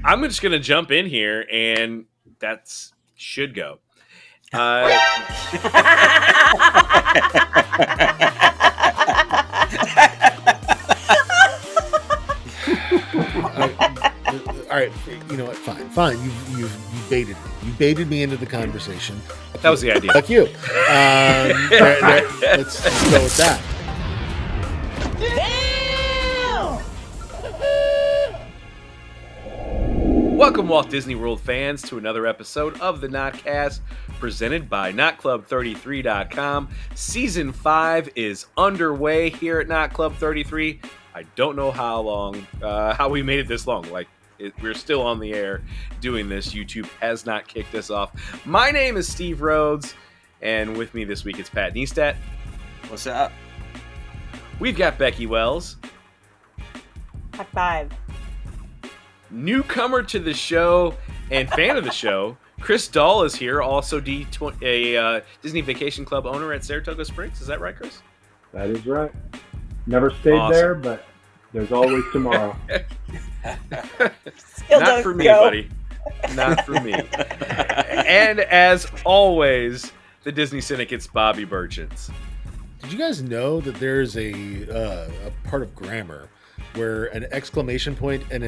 I'm just gonna jump in here, and that's should go. All right, you know what? Fine. You baited me. You baited me into the conversation. That was the idea. Fuck you. Let's go with that. Welcome, Walt Disney World fans, to another episode of the Notcast, presented by NotClub33.com. Season 5 is underway here at NotClub33. I don't know how we made it this long. We're still on the air doing this. YouTube has not kicked us off. My name is Steve Rhodes, and with me this week it's Pat Neistat. What's up? We've got Becky Wells. High five. Newcomer to the show and fan of the show, Chris Dahl is here, also a Disney Vacation Club owner at Saratoga Springs. Is that right, Chris? That is right. Never stayed there, but there's always tomorrow. Not for me, buddy. Not for me. And as always, the Disney Syndicate's Bobby Burchins. Did you guys know that there's a part of grammar where an exclamation point and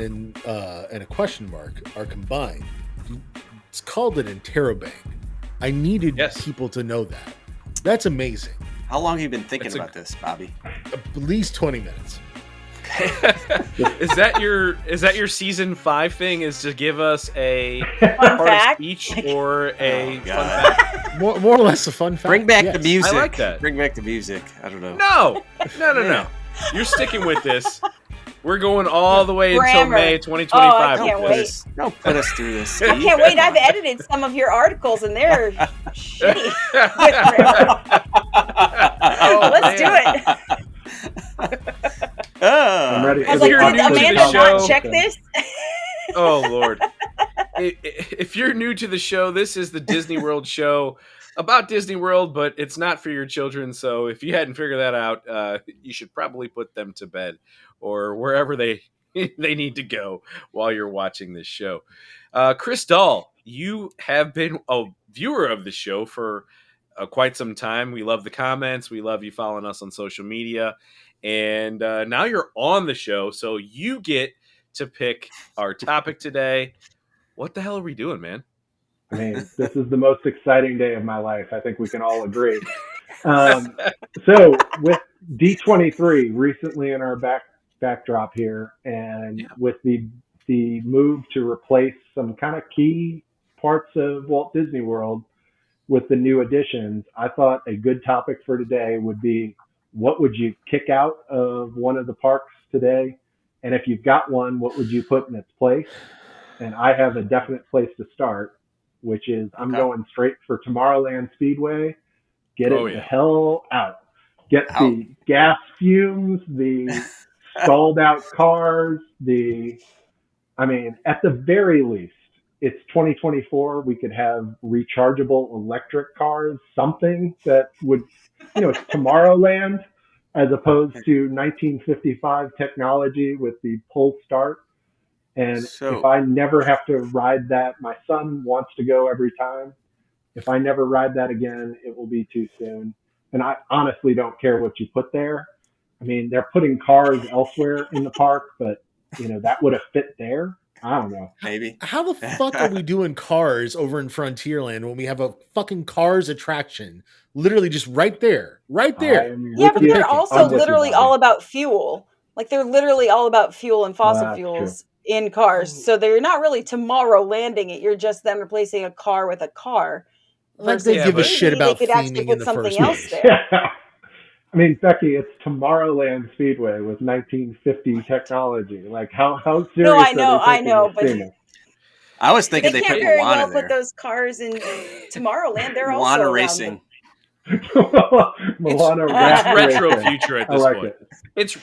a question mark are combined? It's called an interrobang. I needed people to know that. That's amazing. How long have you been thinking about this, Bobby? At least 20 minutes. Is that your season 5 thing? Is to give us a fun part fact? of speech or a fun fact? More or less a fun fact. Bring back the music. I like that. Bring back the music. I don't know. No. You're sticking with this. We're going all the way Grammar. until May 2025. Oh, I can't wait. Don't put us through this, Steve. I can't wait. I've edited some of your articles and they're shitty. Let's do it. I'm ready. I was like, did Amanda not check this? Oh, Lord. If you're new to the show, this is the Disney World show about Disney World, but it's not for your children. So if you hadn't figured that out, you should probably put them to bed or wherever they need to go while you're watching this show. Chris Dahl, you have been a viewer of the show for quite some time. We love the comments. We love you following us on social media. And now you're on the show, so you get to pick our topic today. What the hell are we doing, man? I mean, this is the most exciting day of my life. I think we can all agree. So with D23 recently in our backdrop here, and with the move to replace some kind of key parts of Walt Disney World with the new additions, I thought a good topic for today would be, what would you kick out of one of the parks today? And if you've got one, what would you put in its place? And I have a definite place to start, which is I'm going straight for Tomorrowland Speedway. Get it the hell out. Get the gas fumes, the stalled out cars, at the very least, it's 2024. We could have rechargeable electric cars, something that would, it's Tomorrowland as opposed to 1955 technology with the pull start. And if I never have to ride that, my son wants to go every time. If I never ride that again, it will be too soon. And I honestly don't care what you put there. I mean, they're putting cars elsewhere in the park, but, that would have fit there. I don't know. Maybe. How the fuck are we doing cars over in Frontierland when we have a fucking cars attraction literally just right there? Right there. Yeah, but they're also literally all about fuel. Like, they're literally all about fuel and fossil fuels in cars. So they're not really Tomorrowlanding it. You're just them replacing a car with a car. Like they give a shit about theming in the first place. I mean, Becky, it's Tomorrowland Speedway with 1950 technology. Like, how serious? No, I know, but I was thinking they they can't put very Moana well there. put those cars in Tomorrowland. They're also Moana around racing. Moana it's retro future at this point. It.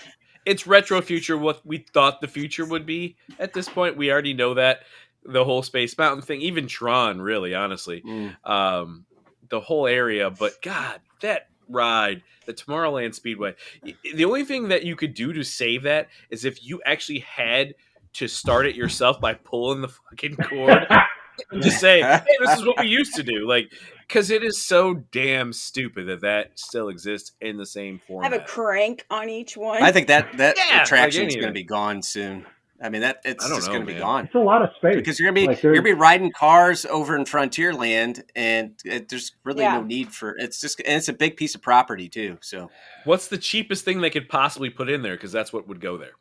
It's retro future, what we thought the future would be at this point. We already know that. The whole Space Mountain thing, even Tron, really, honestly. The whole area. But, God, that ride, the Tomorrowland Speedway, the only thing that you could do to save that is if you actually had to start it yourself by pulling the fucking cord and just say, "Hey, this is what we used to do." Like, because it is so damn stupid that still exists in the same format. Have a crank on each one. I think that Yeah, attraction like is going to anything. be gone soon. I mean, it's I don't just know, going to be man. gone It's a lot of space because you're going Like, to be riding cars over in Frontierland, and there's really Yeah. no need for it's just and it's a big piece of property too. So What's the cheapest thing they could possibly put in there? Because that's what would go there.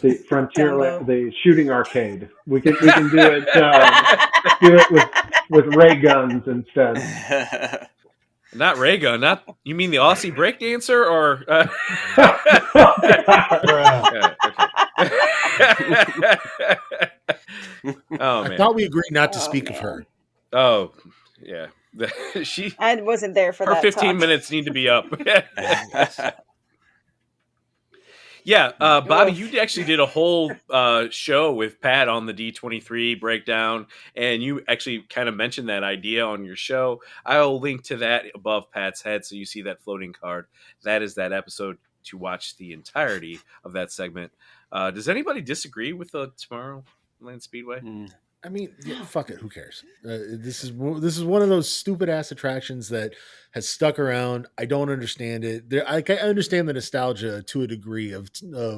the Frontier, Dumbo. the shooting arcade. We can do it with ray guns instead. Not ray gun. Not you mean the Aussie breakdancer or? Oh man! I thought we agreed not to Oh, speak of man. her. Oh yeah, she. I wasn't there for Her that. 15 talk. minutes need to be up. Yeah, Bobby, Oof. you actually did a whole show with Pat on the D23 breakdown, and you actually kind of mentioned that idea on your show. I'll link to that above Pat's head so you see that floating card. That is that episode to watch the entirety of that segment. Does anybody disagree with the Tomorrowland Speedway? I mean, yeah, fuck it. Who cares? This is one of those stupid ass attractions that has stuck around. I don't understand it. I understand the nostalgia to a degree of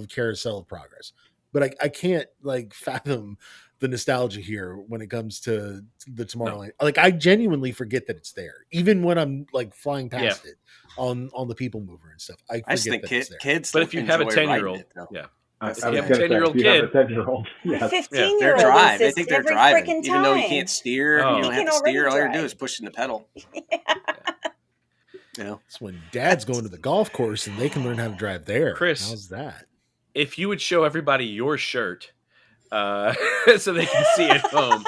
Carousel of Progress, but I can't like fathom the nostalgia here when it comes to the Tomorrowland. Like I genuinely forget that it's there, even when I'm like flying past it on the People Mover and stuff. I just think that it's there. kids. But if you have a enjoy 10-year-old, riding it, yeah. If you have a 10-year-old you have kid, a 10-year-old, yes. 15-year-old they're driving. They insists think they're every driving, freaking even though you time. can't steer. Oh. You don't He have can to steer. already All you do drive. is push in the pedal. You know, It's when Dad's going to the golf course and they can learn how to drive there. Chris. How's that? If you would show everybody your shirt so they can see it at home.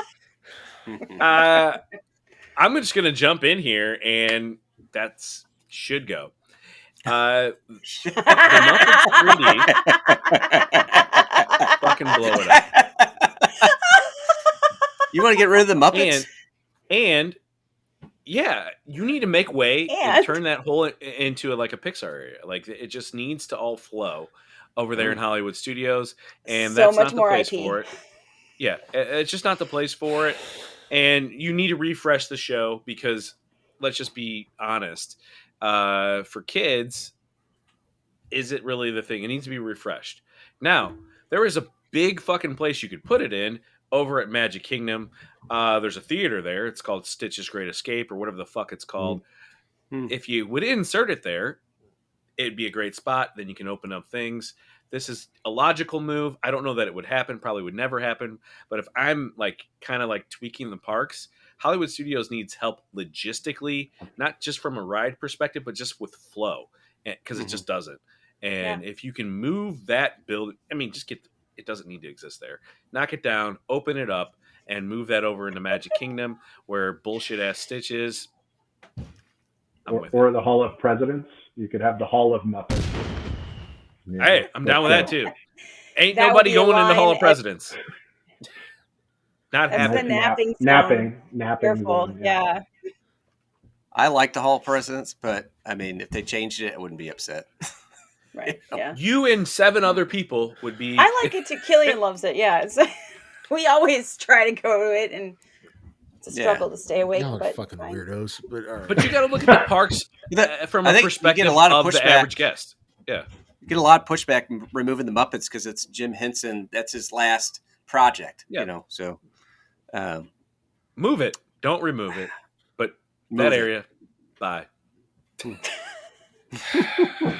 I'm just going to jump in here, and that's should go. The Muppets 3D, fucking blow it up. You want to get rid of the Muppets? And yeah, you need to make way and turn that whole into a Pixar area. Like it just needs to all flow over there in Hollywood Studios, and So that's much not the more place IP. for it. Yeah, it's just not the place for it. And you need to refresh the show because let's just be honest. For kids, is it really the thing? It needs to be refreshed. Now, there is a big fucking place you could put it in over at Magic Kingdom. There's a theater there. It's called Stitch's Great Escape or whatever the fuck it's called. If you would insert it there, it'd be a great spot. Then you can open up things. This is a logical move. I don't know that it would happen. Probably would never happen. But if I'm kind of tweaking the parks, Hollywood Studios needs help logistically, not just from a ride perspective, but just with flow, because it just doesn't. And if you can move that building, I mean, it doesn't need to exist there. Knock it down, open it up, and move that over into Magic Kingdom where bullshit ass Stitch is. Or the Hall of Presidents. You could have the Hall of Muppets. Yeah, Hey, I'm down with that too. Ain't That would nobody be a going in the Hall line of Presidents. Not That's the happening. napping Napping. Careful. Zone, Yeah. I like the Hall of Presidents, but I mean, if they changed it, I wouldn't be upset. Right. Yeah. You and 7 other people would be. I like it too. Killian loves it. Yeah. We always try to go to it, and it's a struggle to stay awake. Y'all are but fucking fine. weirdos. But all right. But you got to look at the parks from I a think you perspective get a lot of of the pushback. average guest. Yeah. You get a lot of pushback removing the Muppets because it's Jim Henson. That's his last project, Yeah. you know. So Move it. Don't remove it. But move that it. area, bye.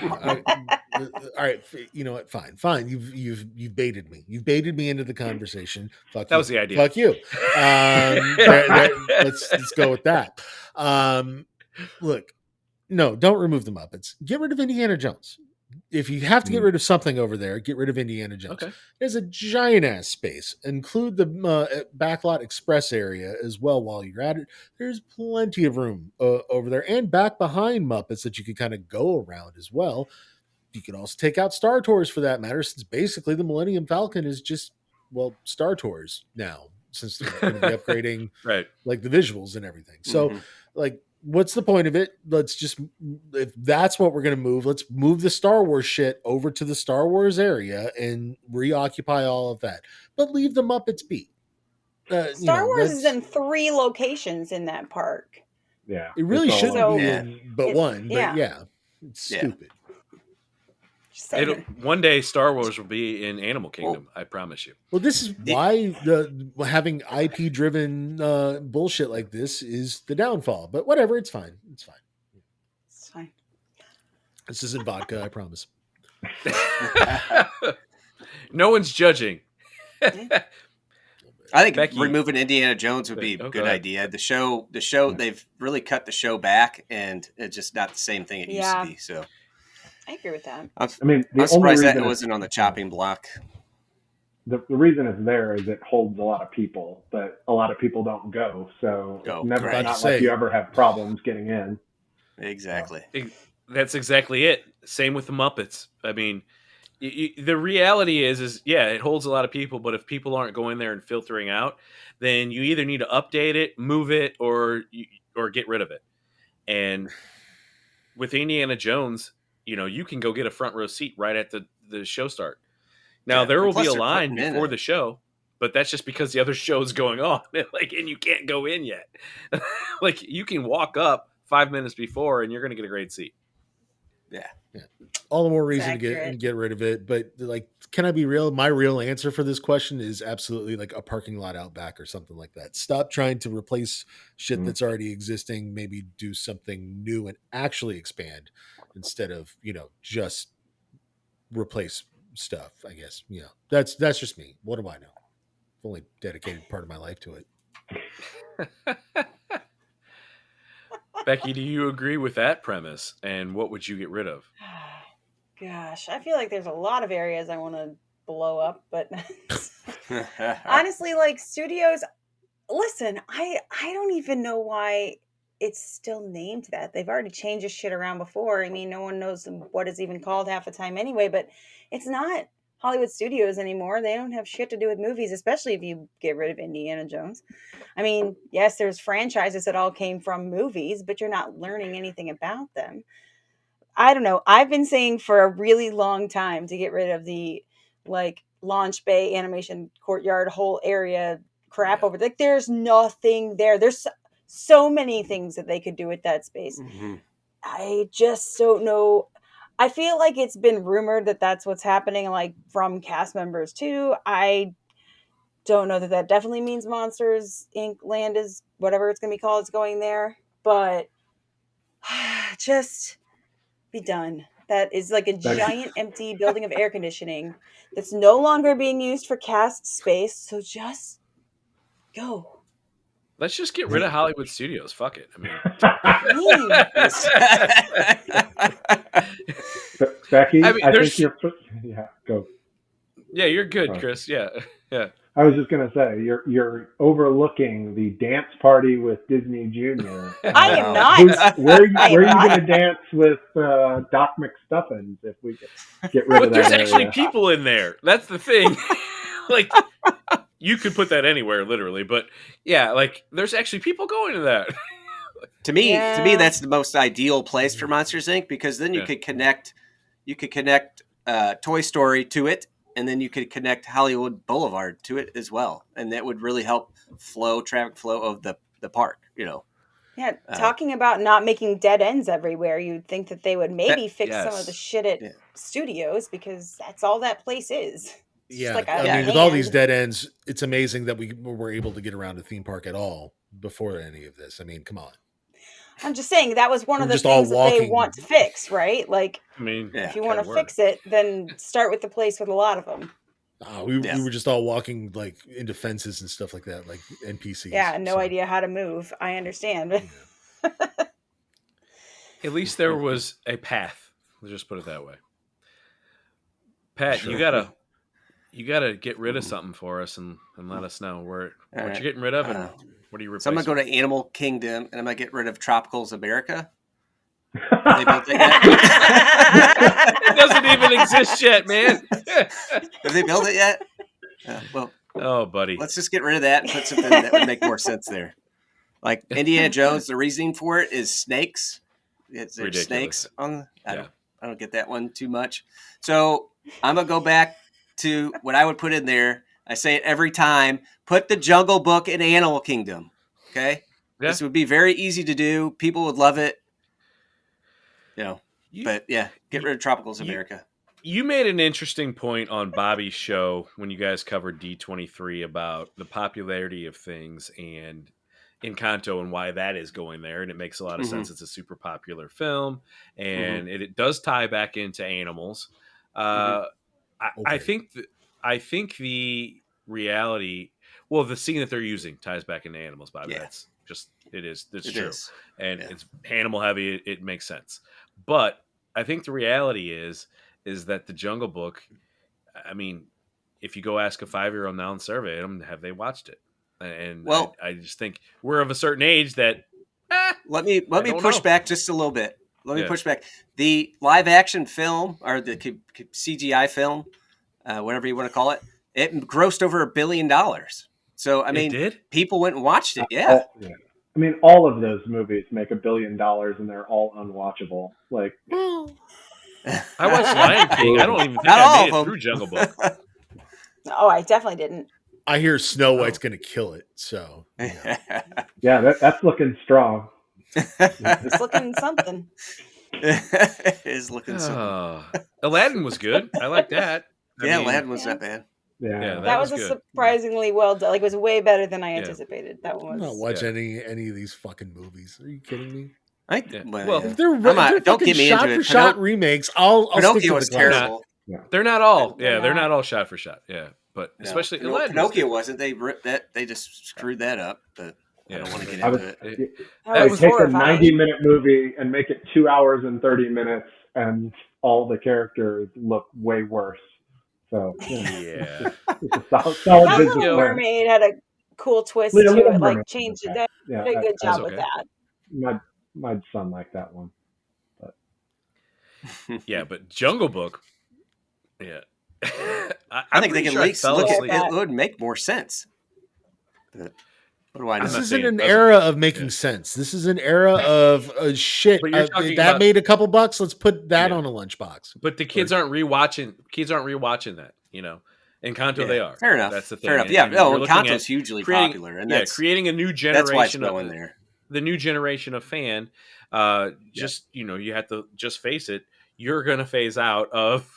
All right, you know what? Fine. You've baited me. You've baited me into the conversation. Fuck That you. was the idea. Fuck you. Let's go with that. Look, no, don't remove the Muppets. Get rid of Indiana Jones. If you have to get rid of something over there, get rid of Indiana Jones. Okay. There's a giant ass space. Include the Backlot Express area as well while you're at it. There's plenty of room over there and back behind Muppets that you could kind of go around as well. You could also take out Star Tours for that matter, since basically the Millennium Falcon is just, Star Tours now, since they're going to be upgrading Right. the visuals and everything. So what's the point of it? Let's just, if that's what we're going to move, let's move the Star Wars shit over to the Star Wars area and reoccupy all of that. But leave the Muppets be. Star Wars is in 3 locations in that park. Yeah. It really shouldn't So- be in but one. But yeah, it's stupid. One day Star Wars will be in Animal Kingdom. I promise you. Well, this is why having IP driven bullshit like this is the downfall. But whatever, it's fine. It's fine. It's fine. This isn't vodka, I promise. No one's judging. I think Becky. removing Indiana Jones would be a good idea. The show, they've really cut the show back, and it's just not the same thing it used to be. So I agree with that. I'm surprised that it wasn't on the chopping block. The reason it's there is it holds a lot of people, but a lot of people don't go. So it's never not like you ever have problems getting in. Exactly. That's exactly it. Same with the Muppets. I mean, the reality is it holds a lot of people, but if people aren't going there and filtering out, then you either need to update it, move it, or get rid of it. And with Indiana Jones, you can go get a front row seat right at the show start. Now there will be a line before the show, but that's just because the other show is going on, and you can't go in yet. Like you can walk up 5 minutes before, and you're going to get a great seat. Yeah. All the more reason to get rid of it. But like, can I be real? My real answer for this question is absolutely like a parking lot out back or something like that. Stop trying to replace shit that's already existing. Maybe do something new and actually expand instead of, just replace stuff, I guess. That's just me. What do I know? I've only dedicated part of my life to it. Becky, do you agree with that premise? And what would you get rid of? Gosh, I feel like there's a lot of areas I want to blow up, but honestly, like studios, listen, I don't even know why it's still named that. They've already changed this shit around before. I mean, no one knows what it's even called half the time anyway, but it's not Hollywood Studios anymore. They don't have shit to do with movies, especially if you get rid of Indiana Jones. I mean, yes, there's franchises that all came from movies, but you're not learning anything about them. I don't know. I've been saying for a really long time to get rid of the launch bay, animation courtyard, whole area crap over there. Like there's nothing there. There's so many things that they could do with that space. Mm-hmm. I just don't know. I feel like it's been rumored that that's what's happening, like from cast members too. I don't know that definitely means Monsters Inc. Land is whatever it's going to be called. It's going there, but just be done. That is like a giant empty building of air conditioning that's no longer being used for cast space. So just go. Let's just get rid of Hollywood Studios. Fuck it. I mean, Becky, I think you're. Yeah, go. Yeah, you're good, Chris. Yeah. I was just gonna say you're overlooking the dance party with Disney Junior. I am not. Where are you gonna dance with Doc McStuffins if we get rid of that? There's actually people in there. That's the thing. Like. You could put that anywhere, literally, but yeah, like there's actually people going to that. To me, that's the most ideal place for Monsters Inc. because then you could connect, Toy Story to it, and then you could connect Hollywood Boulevard to it as well, and that would really help traffic flow of the park. Yeah, talking about not making dead ends everywhere, you'd think that they would maybe fix some of the shit at studios because that's all that place is. Yeah, I mean, with all these dead ends, it's amazing that we were able to get around a theme park at all before any of this. I mean, come on. I'm just saying that was one of the things that they want to fix, right? Like, I mean, if you want to fix it, then start with the place with a lot of them. We were just all walking like into fences and stuff like that, like NPCs. Yeah, no idea how to move. I understand. Yeah. At least there was a path. Let's just put it that way. Pat, sure. You gotta get rid of something for us and let us know what you're getting rid of and what are you replacing. So I'm gonna go to Animal Kingdom and I'm gonna get rid of Tropicals America. Have they built it yet? It doesn't even exist yet, man. Have they built it yet? Well, oh, buddy, let's just get rid of that and put something that would make more sense there. Like Indiana Jones, the reasoning for it is snakes. There's Ridiculous. snakes on. I don't get that one too much. So I'm gonna go back to what I would put in there. I say it every time. Put the Jungle Book in Animal Kingdom. Okay, this would be very easy to do. People would love it. But yeah, get rid of Tropicals America. You made an interesting point on Bobby's show when you guys covered D23 about the popularity of things and Encanto and why that is going there. And it makes a lot of sense. It's a super popular film and it does tie back into animals. I think the reality, well, the scene that they're using ties back into animals, Bobby. That's just, it's true. And it's animal heavy. It makes sense. But I think the reality is that the Jungle Book, I mean, if you go ask a 5-year-old now and survey them, have they watched it? And I just think we're of a certain age that let me push back just a little bit. Let me push back. The live action film or the CGI film, whatever you want to call it, it grossed over $1 billion. So I mean, people went and watched it. Yeah. I mean, all of those movies make $1 billion, and they're all unwatchable. Like, I watched Lion King. I don't even think I made it through Jungle Book. Oh, I definitely didn't. I hear Snow White's going to kill it. So yeah, that's looking strong. It's looking something. It is looking something. Aladdin was good. I like that. Aladdin was not bad. Yeah, that was a surprisingly well done. Like, it was way better than I anticipated. That one was. I'm not watching any of these fucking movies. Are you kidding me? If they're don't get me shot into for it. shot remakes. I'll Pinocchio was stick to the terrible. They're not all. They're not all shot for shot. Yeah, but especially Pinocchio wasn't. They ripped that. They just screwed that up. But I don't want to get into it. That was take a 90-minute movie and make it 2 hours and 30 minutes, and all the characters look way worse. So it's a solid business. Little Mermaid had a cool twist to it, like changed it. They did a good job with that. My son liked that one. But. But Jungle Book, I think they can at least look at it. It would make more sense. But what do I know? This isn't an era of making sense. This is an era of shit. That made a couple bucks. Let's put that on a lunchbox. But the kids aren't rewatching. Kids aren't rewatching that. Encanto they are. Fair enough. That's the thing. Fair enough. Yeah. Encanto's hugely popular, and that's creating a new generation. That's why it's going there. The new generation of fan. You have to just face it. You're going to phase out of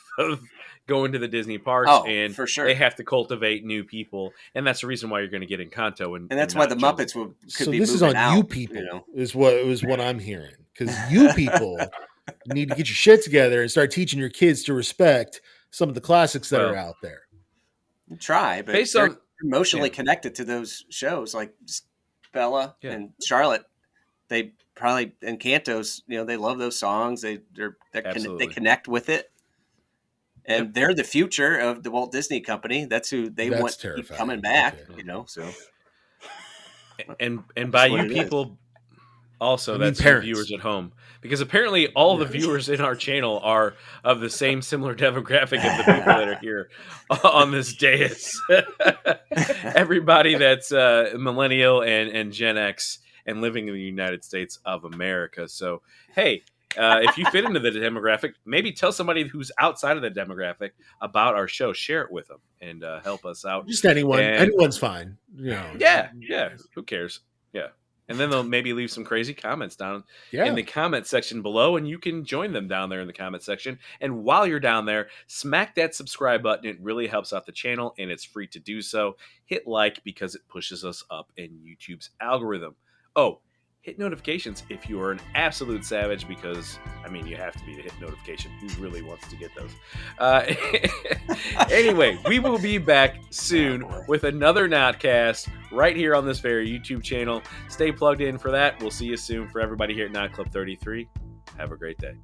going to the Disney parks, and for sure. They have to cultivate new people, and that's the reason why you're going to get Encanto. And that's why the Muppets could be this is on out, you people. Is what I'm hearing, because you people need to get your shit together and start teaching your kids to respect some of the classics that are out there. Try, but they're emotionally connected to those shows, like Bella and Charlotte. They probably Encanto's. They love those songs. They connect with it. And they're the future of the Walt Disney Company. That's who they want to keep coming back, so. And by you people, also, that's the viewers at home. Because apparently all the viewers in our channel are of the same similar demographic of the people that are here on this dais. Everybody that's millennial and Gen X and living in the United States of America. So, hey, if you fit into the demographic, maybe tell somebody who's outside of the demographic about our show. Share it with them and help us out. Just anyone. Anyone's fine. Yeah. Who cares? Yeah. And then they'll maybe leave some crazy comments down in the comment section below, and you can join them down there in the comment section. And while you're down there, smack that subscribe button. It really helps out the channel, and it's free to do so. Hit like because it pushes us up in YouTube's algorithm. Oh, hit notifications if you are an absolute savage, because, you have to be to hit notification. Who really wants to get those? Anyway, we will be back soon with another Notcast right here on this very YouTube channel. Stay plugged in for that. We'll see you soon. For everybody here at Not Club 33, have a great day.